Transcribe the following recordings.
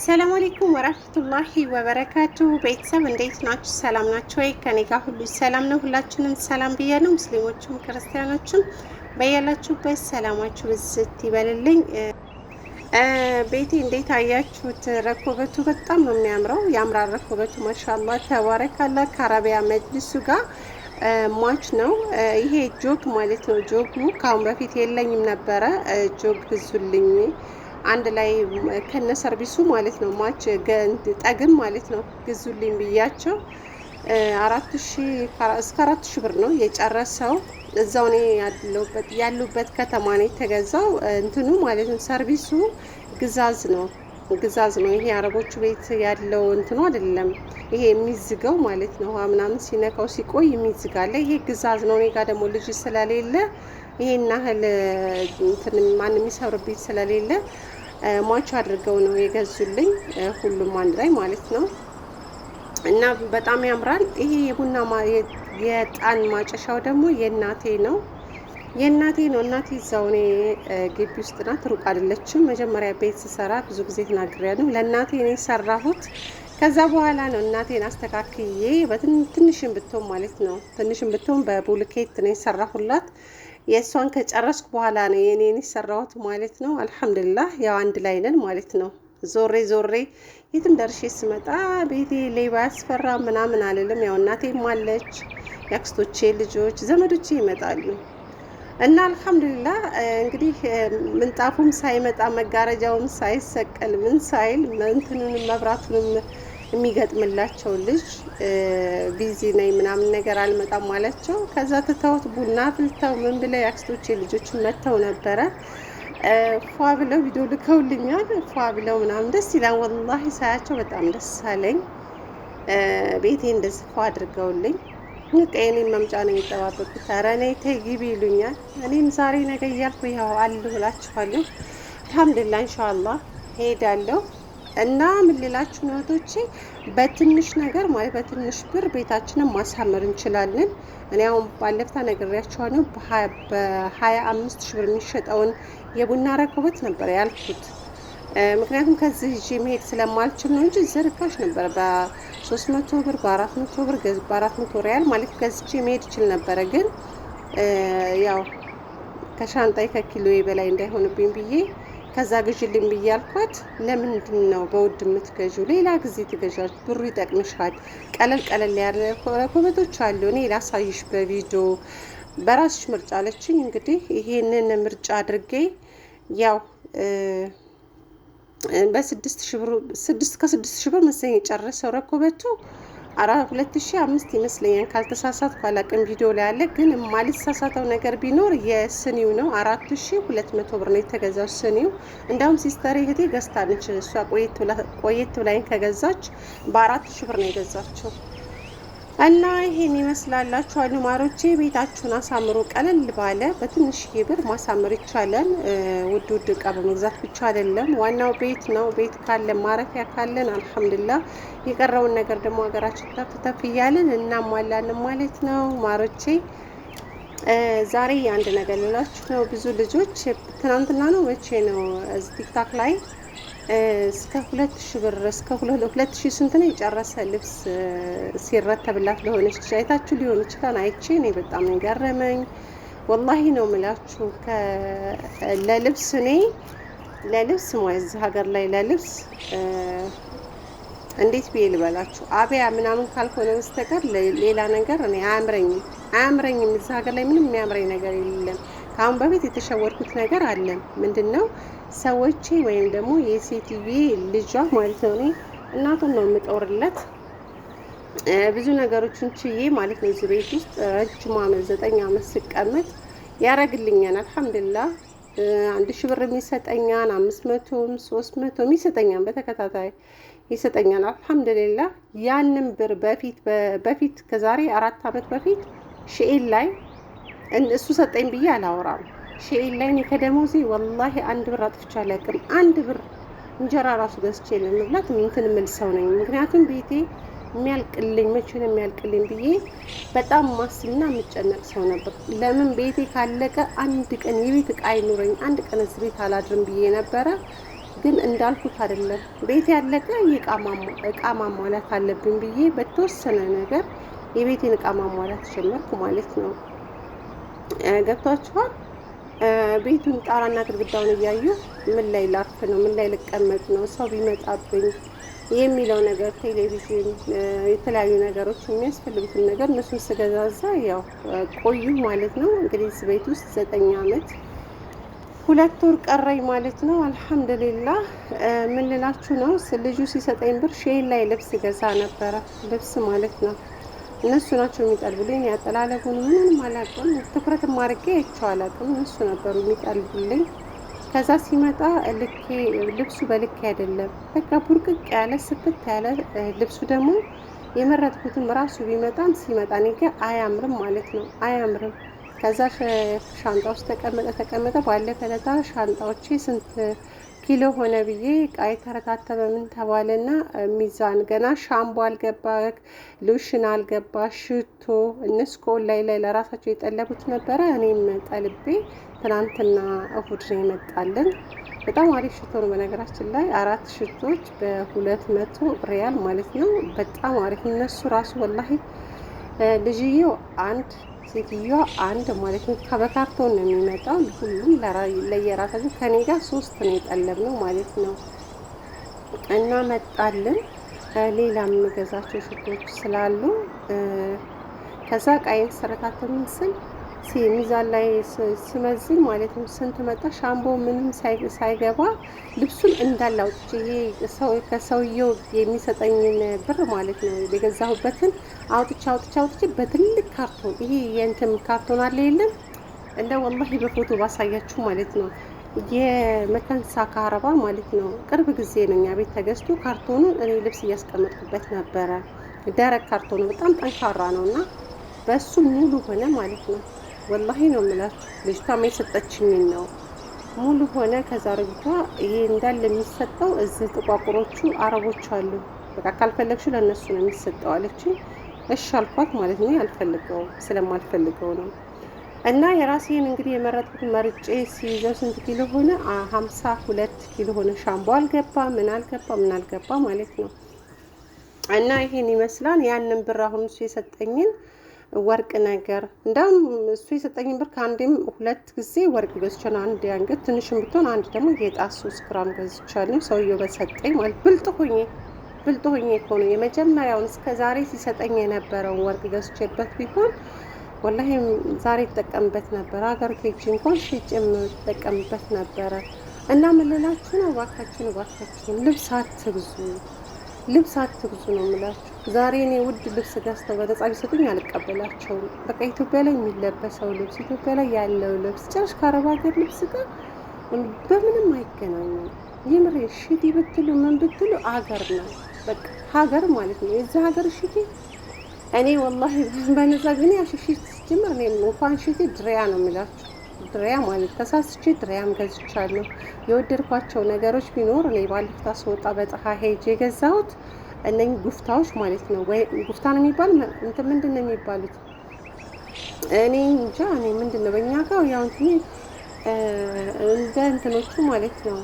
ሰላም አለይኩም ወራህመቱላሂ ወበረካቱ። ቤተሰብ እንዴት ናችሁ? ሰላም ናችሁ ወይ? ከኔ ጋር ሁሉ ሰላም ነው። ሁላችንም ሰላም ብያለሁ። ሙስሊሞችም ክርስቲያኖችም በያላችሁበት ሰላማችሁ ብዝት ይበልልኝ። ቤቴ እንዴት አያችሁት? ረኮበቱ በጣም ነው የሚያምረው። ያምራል ረኮበቱ ማሻአላህ ተባረካላ። ከአረቢያ መጅልሱ ጋር ማች ነው። ይሄ ጆግ ማለት ነው። ጆጉ ከአሁን በፊት የለኝም ነበረ። ጆግ ግዙልኝ አንድ ላይ ከነ ሰርቪሱ ማለት ነው። ማች ጠግም ማለት ነው ግዙልኝ ብያቸው 4000 እስከ 4000 ብር ነው የጨረሰው። እዛው እኔ ያሉበት ከተማ ነው የተገዛው። እንትኑ ማለት ነው ሰርቪሱ ግዛዝ ነው ይሄ አረቦቹ ቤት ያለው እንትኑ አይደለም። ይሄ የሚዝገው ማለት ነው ውሃ ምናምን ሲነካው ሲቆይ የሚዝጋለ። ይሄ ግዛዝ ነው። እኔ ጋር ደግሞ ልጅ ስለሌለ ይሄን ያህል እንትን ማንም የሚሰብርብኝ ስለሌለ ማች አድርገው ነው የገዙልኝ። ሁሉም አንድ ላይ ማለት ነው እና በጣም ያምራል። ይሄ የቡና የጣን ማጨሻው ደግሞ የእናቴ ነው። እናቴ እዛው እኔ ግቢ ውስጥ ናት፣ ሩቅ አይደለችም። መጀመሪያ ቤት ስሰራ ብዙ ጊዜ ተናግሬያለሁ። ለእናቴ ነው የሰራሁት። ከዛ በኋላ ነው እናቴን አስተካክዬ በትንሽም ብትሆን ማለት ነው ትንሽም ብትሆን በቡልኬት ነው የሰራሁላት። የእሷን ከጨረስኩ በኋላ ነው የኔን የሰራሁት ማለት ነው። አልሐምዱሊላህ ያው አንድ ላይ ነን ማለት ነው። ዞሬ የትም ደርሼ ስመጣ ቤቴ ሌባ ያስፈራ ምናምን አልልም። ያው እናቴም አለች፣ ያክስቶቼ ልጆች ዘመዶቼ ይመጣሉ እና አልሐምዱሊላህ እንግዲህ ምንጣፉም ሳይመጣ መጋረጃውም ሳይሰቀል ምን ሳይል እንትኑንም መብራቱንም የሚገጥምላቸው ልጅ ቢዚ ነኝ ምናምን ነገር አልመጣም ማለቸው። ከዛ ትተውት ቡና ፍልተው ምን ብለው ያክስቶቼ ልጆች መጥተው ነበረ። ፏ ብለው ቪዲዮ ልከውልኛል። ፏ ብለው ምናምን ደስ ይላል ወላሂ ሳያቸው በጣም ደስ አለኝ። ቤቴ እንደዚህ ፏ አድርገውልኝ የኔን መምጫ ነው የሚጠባበቁት። ኧረ ነይ ተይ ግቢ ይሉኛል። እኔም ዛሬ ነገ እያልኩ ይኸው አለሁ እላችኋለሁ። አልሐምዱሊላህ ኢንሻአላህ ሄዳለሁ እና ምን ልላችሁ ነው እህቶቼ፣ በትንሽ ነገር ማለት በትንሽ ብር ቤታችንን ማሳመር እንችላለን። እኔ አሁን ባለፈታ ነግሬያችኋለሁ። በ25 ሺህ ብር የሚሸጠውን የቡና ረከቦት ነበር ያልኩት። ምክንያቱም ከዚህ ይዤ መሄድ ስለማልችል ነው እንጂ ዝርካሽ ነበር። በ300 ብር በ400 ብር በ400 ሪያል ማለት ገዝቼ መሄድ ይችል ነበረ። ግን ያው ከሻንጣይ ከኪሎዬ በላይ እንዳይሆንብኝ ብዬ ከዛ ግዢልኝ ብዬ አልኳት። ለምንድን ነው በውድ የምትገዢው? ሌላ ጊዜ ትገዣለሽ፣ ብሩ ይጠቅምሻል። ቀለል ያለ ረከቦቶች አሉ፣ እኔ ላሳይሽ በቪዲዮ በራስሽ ምርጫ አለችኝ። እንግዲህ ይሄንን ምርጫ አድርጌ ያው ከ6 ሺህ ብር መሰለኝ የጨረሰው ረከቦቱ 2005 ይመስለኛል ካልተሳሳትኩ አላውቅም። ቪዲዮ ላይ አለ። ግን የማልሳሳተው ነገር ቢኖር የስኒው ነው። 4200 ብር ነው የተገዛው ስኒው። እንዳውም ሲስተር እህቴ ገዝታለች። እሷ ቆየት ብላኝ ከገዛች በ4000 ብር ነው የገዛቸው። እና ይሄን ይመስላላችኋል ማሮቼ። ቤታችሁን አሳምሮ ቀለል ባለ በትንሽዬ ብር ማሳመር ይቻላል። ውድ እቃ በመግዛት ብቻ አይደለም። ዋናው ቤት ነው። ቤት ካለ ማረፊያ ካለን አልሐምዱሊላህ፣ የቀረውን ነገር ደግሞ ሀገራችን ተፍ እያለን እናሟላለን ማለት ነው ማሮቼ። ዛሬ አንድ ነገር ልላችሁ ነው። ብዙ ልጆች ትናንትና ነው መቼ ነው እዚህ ቲክታክ ላይ እስከ 2000 ብር እስከ 2000 ስንት ነው የጨረሰ ልብስ ሲረተብላት ለሆነች ልጅ አይታችሁ ሊሆን ይችላል። አይቼ እኔ በጣም ገረመኝ ወላሂ ነው የምላችሁ። ለልብስ ማለት ሀገር ላይ ለልብስ እንዴት ብዬ ልበላችሁ፣ አብያ ምናምን ካልሆነ በስተቀር ሌላ ነገር እኔ አያምረኝም። እዚህ ሀገር ላይ ምንም የሚያምረኝ ነገር የለም። ከአሁን በፊት የተሸወድኩት ነገር አለ። ምንድነው ሰዎቼ ወይም ደግሞ የሴትዬ ልጇ ማለት ነው፣ እኔ እናቱን ነው የምጦርለት ብዙ ነገሮችን ችዬ ማለት ነው። እዚህ ቤት ውስጥ ረጅም ዓመት 9 ዓመት ስቀመጥ ያረግልኛል። አልሐምዱሊላህ 1000 ብር የሚሰጠኛል፣ 500ም 300ም ይሰጠኛል፣ በተከታታይ ይሰጠኛል። አልሐምዱሊላህ ያንን ብር በፊት ከዛሬ 4 ዓመት በፊት ሺኤል ላይ እሱ ሰጠኝ ብዬ አላወራም። ሺኤል ላይ እኔ ከደሞዜ ወላሂ 1 ብር አጥፍቼ አላውቅም። 1 ብር እንጀራ ራሱ ገዝቼ ለመብላት እንትን የምል ሰው ነኝ። ምክንያቱም ቤቴ የሚያልቅልኝ መቼ ነው የሚያልቅልኝ ብዬ በጣም ማስብና የምጨነቅ ሰው ነበር። ለምን ቤቴ ካለቀ አንድ ቀን የቤት እቃ አይኖረኝ፣ አንድ ቀን እዚህ ቤት አላድርም ብዬ ነበረ። ግን እንዳልኩት አይደለም። ቤት ያለቀ እቃ ማሟላት አለብኝ ብዬ በተወሰነ ነገር የቤቴን እቃ ማሟላት ጀመርኩ ማለት ነው። ገብቷችኋል? ቤቱን ጣራና ግድግዳውን እያዩ ምን ላይ ላርፍ ነው፣ ምን ላይ ልቀመጥ ነው፣ ሰው ቢመጣብኝ የሚለው ነገር፣ ቴሌቪዥን፣ የተለያዩ ነገሮች የሚያስፈልጉትን ነገር እነሱን ስገዛዛ ያው ቆዩ ማለት ነው። እንግዲህ እዚህ ቤት ውስጥ 9 ዓመት 2 ወር ቀረኝ ማለት ነው። አልሐምዱሊላህ። ምን ልላችሁ ነው፣ ልጁ ሲሰጠኝ ብር ሼል ላይ ልብስ ገዛ ነበረ፣ ልብስ ማለት ነው። እነሱ ናቸው የሚጠልቡልኝ። ያጠላለቡን ምንም አላውቅም፣ ትኩረት ማድረጌ አይቼው አላውቅም። እነሱ ነበሩ የሚጠልቡልኝ። ከዛ ሲመጣ ልብሱ በልክ አይደለም፣ በቃ ቡርቅቅ ያለ ስፍት ያለ ልብሱ ደግሞ የመረጥኩትም ራሱ ቢመጣም ሲመጣ እኔ ጋ አያምርም ማለት ነው፣ አያምርም። ከዛ ሻንጣ ውስጥ ተቀመጠ። ባለፈ ዕለት ሻንጣዎቼ ስንት ኪሎ ሆነ ብዬ ቃይ ተረታተበ። ምን ተባለና ሚዛን ገና ሻምቦ አልገባ፣ ሎሽን አልገባ፣ ሽቶ እነሱ ከኦንላይን ላይ ለራሳቸው የጠለቡት ነበረ። እኔም ጠልቤ ትናንትና እሁድ ነው የመጣልን። በጣም አሪፍ ሽቶ ነው በነገራችን ላይ 4 ሽቶች በ200 ሪያል ማለት ነው። በጣም አሪፍ እነሱ ራሱ ወላሂ ልጅየው 1 ሴትዮዋ 1 ማለት ነው። በካርቶን ነው የሚመጣው። ሁሉም ለየራሳቸው ከኔ ጋር 3 ነው የጠለብነው ማለት ነው። እና መጣልን። ሌላም የምገዛቸው ሽቶች ስላሉ ከዛ ቃይን ሰረታተም ስል ሚዛን ላይ ስመዝን ማለት ነው ስንት መጣ። ሻምቦ ምንም ሳይገባ ልብሱን እንዳላውጥቼ ይሄ ከሰውየው የሚሰጠኝን ብር ማለት ነው የገዛሁበትን አውጥቼ በትልቅ ካርቶን፣ ይሄ የእንትን ካርቶን አለ የለም እንደ ወላሂ በፎቶ ባሳያችሁ ማለት ነው የመከንሳ ካረባ ማለት ነው። ቅርብ ጊዜ ነው እኛ ቤት ተገዝቶ ካርቶኑን እኔ ልብስ እያስቀመጥኩበት ነበረ። ደረቅ ካርቶኑ በጣም ጠንካራ ነው እና በሱ ሙሉ ሆነ ማለት ነው። ወላሂ ነው የምላችሁ፣ ልጅቷም የሰጠችኝን ነው ሙሉ ሆነ። ከዛ ረግቷ ይሄ እንዳለ የሚሰጠው እዚህ ጥቋቁሮቹ አረቦች አሉ። በቃ ካልፈለግሽው ለእነሱ ነው የሚሰጠው አለችኝ። እሺ አልኳት ማለት ነው። ያልፈልገው ስለማልፈልገው ነው። እና የራሴን እንግዲህ የመረጥኩት መርጬ ሲይዘው ስንት ኪሎ ሆነ? 52 ኪሎ ሆነ። ሻምቦ አልገባ ምን አልገባ ማለት ነው። እና ይሄን ይመስላል። ያንን ብር አሁን እሱ የሰጠኝን ወርቅ ነገር እንዳውም እሱ የሰጠኝን ብር ከአንዴም 2 ጊዜ ወርቅ ገዝቻለሁ። አንድ አንገት ትንሽም ብትሆን አንድ ደግሞ የጣት 3 ግራም ገዝቻለሁ። ሰውየው በሰጠኝ ማለት ብልጥ ሆኜ እኮ ነው። የመጀመሪያውን እስከ ዛሬ ሲሰጠኝ የነበረውን ወርቅ ገዝቼበት ቢሆን ወላሂ ዛሬ ተጠቀምበት ነበር። ሀገር ከጂ እንኳን ሽጭም ተጠቀምበት ነበረ። እና ምን ልላችሁ ነው፣ እባካችሁ ልብስ አትግዙ ነው የምላችሁ። ዛሬ እኔ ውድ ልብስ ገዝተው በነጻ ቢሰጡኝ አልቀበላቸውም። በቃ ኢትዮጵያ ላይ የሚለበሰው ልብስ፣ ኢትዮጵያ ላይ ያለው ልብስ ጭራሽ ከአረብ ሀገር ልብስ ጋር በምንም አይገናኙም። የምሬ ሽቲ ብትሉ ምን ብትሉ ሀገር ነው፣ በቃ ሀገር ማለት ነው። የዚህ ሀገር ሽቲ እኔ ወላሂ በነጻ ግን ያሽሽት ጀምር እኔ እንኳን ሽቲ ድሪያ ነው የሚላችሁ። ድሪያ ማለት ተሳስቼ ድሪያም ገዝቻለሁ። የወደድኳቸው ነገሮች ቢኖር እኔ ባለፈው ታስወጣ በፀሐ ሄጄ የገዛሁት እነኚህ ጉፍታዎች ማለት ነው። ወይ ጉፍታ ነው የሚባል እንትን ምንድን ነው የሚባሉት? እኔ እንጃ። እኔ ምንድን ነው በእኛ ጋር ያው እንትን እንደ እንትኖቹ ማለት ነው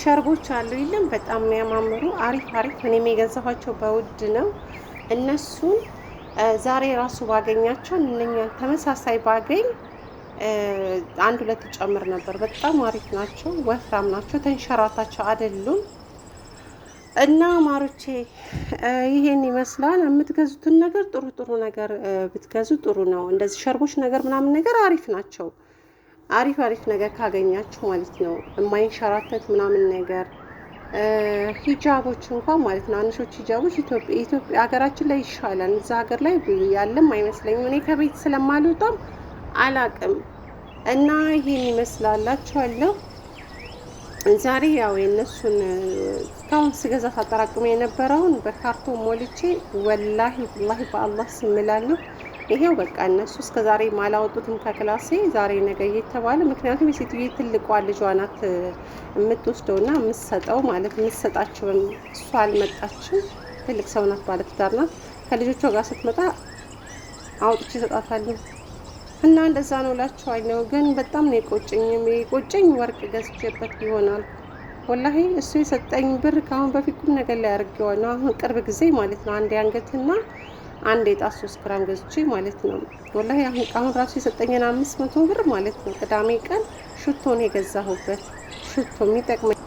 ሸርቦች አሉ የለም፣ በጣም ነው ያማምሩ። አሪፍ እኔም የገዛኋቸው በውድ ነው። እነሱን ዛሬ ራሱ ባገኛቸው እነኛን ተመሳሳይ ባገኝ 1-2 ጨምር ነበር። በጣም አሪፍ ናቸው፣ ወፍራም ናቸው፣ ተንሸራታቸው አይደሉም። እና ማሮቼ ይሄን ይመስላል። የምትገዙትን ነገር ጥሩ ነገር ብትገዙ ጥሩ ነው። እንደዚህ ሸርቦች ነገር ምናምን ነገር አሪፍ ናቸው። አሪፍ ነገር ካገኛችሁ ማለት ነው። የማይንሸራተት ምናምን ነገር ሂጃቦች እንኳን ማለት ነው። አንሾች ሂጃቦች ኢትዮጵያ ሀገራችን ላይ ይሻላል። እዛ ሀገር ላይ ያለም አይመስለኝም። እኔ ከቤት ስለማልወጣም አላቅም። እና ይሄን ይመስላላችኋለሁ። ዛሬ ያው የነሱን እስካሁን ስገዛ ሳጠራቅም የነበረውን በካርቶን ሞልቼ ወላሂ በአላህ ስምላለሁ። ይሄው በቃ እነሱ እስከ ዛሬ ማላወጡትም ከክላሴ ዛሬ ነገ እየተባለ ምክንያቱም የሴትዮ ትልቋ ልጇ ናት የምትወስደውና የምትሰጠው ማለት የምትሰጣቸው። እሷ አልመጣችም፣ ትልቅ ሰው ናት፣ ባለትዳር ናት። ከልጆቿ ጋር ስትመጣ አውጥቼ እሰጣታለሁ። እና እንደዛ ነው እላችኋለሁ። ግን በጣም ነው የቆጨኝ ወርቅ ገዝቼበት ይሆናል ወላሂ እሱ የሰጠኝ ብር ከአሁን በፊት ቁም ነገር ላይ አድርጌዋለሁ። አሁን ቅርብ ጊዜ ማለት ነው አንድ አንገትና አንድ የጣት 3 ግራም ገዝቼ ማለት ነው። ወላሂ አሁን ራሱ የሰጠኝን 500 ብር ማለት ነው ቅዳሜ ቀን ሽቶ ነው የገዛሁበት። ሽቶ የሚጠቅመኝ